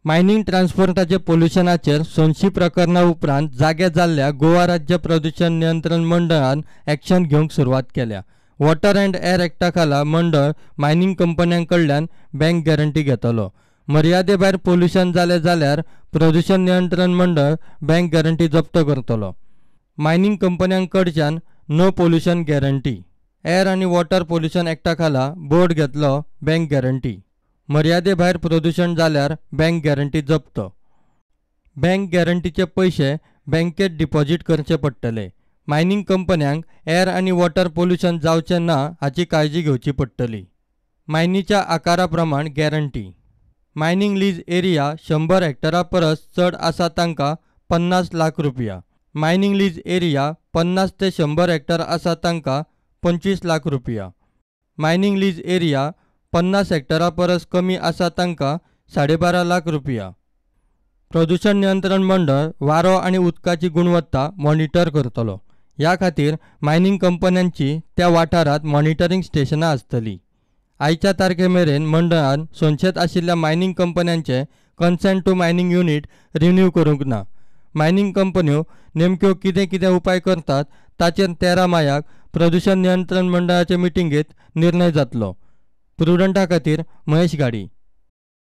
Mining ट्रान्सपोर्टाचे पोल्युशनाचेर 200 प्रकरणां उपरांत जागे जाल्ल्या गोवा राज्य प्रदूषण नियंत्रण मंडळान ॲक्शन घेवंक सुरवात केल्या। वॉटर अँड एअर एक्टा खाला मंडळ मायनिंग कंपन्यांकडल्यान बँक गॅरंटी घेतलो। मर्यादे भायर पोल्युशन जालें जाल्यार प्रदूषण नियंत्रण मंडळ बँक गॅरंटी जप्त करतलो। मायनिंग कंपन्यांकडच्यान नो पोल्युशन गॅरंटी। एअर आनी वॉटर पोल्युशन एक्टा खाला बोर्ड घेतलो बँक गॅरंटी। मर्यादे भायर प्रदूषण जाल्यार बँक गॅरंटी जप्त। बँक गॅरंटीचे पयशे बँकेत डिपॉझिट करचे पडटले। मायनिंग कंपन्यांक एअर आनी वॉटर पोल्युशन जावचें ना हाची काळजी घेवची पडटली। मायनीच्या आकारा प्रमाण गॅरंटी। मायनिंग लीज एरिया 100 हेक्टरा परस चड आसा तांकां 50 लाख रुपया। मायनिंग लीज एरिया 50 ते 100 हेक्टर आसा तांकां 25 लाख रुपया। मायनिंग लीज एरिया 50 हेक्टरा परस कमी आसा तांकां 12.5 लाख रुपया। प्रदूषण नियंत्रण मंडळ वारो आनी उदकाची गुणवत्ता मॉनिटर करतलो। ह्या खातीर मायनिंग कंपन्यांची त्या वाठारांत मॉनिटरींग स्टेशनां आसतलीं। आयच्या तारखे मेरेन मंडळान सोंशेत आशिल्ल्या मायनिंग कंपन्यांचे consent to mining unit renew करूंक ना। मायनिंग कंपन्यो नेमक्यो कितें उपाय करतात ताचेर 13 मायाक प्रदूषण नियंत्रण मंडळाचे मिटिंगेत निर्णय जातलो। प्रुडंटा खातीर महेश गाडी।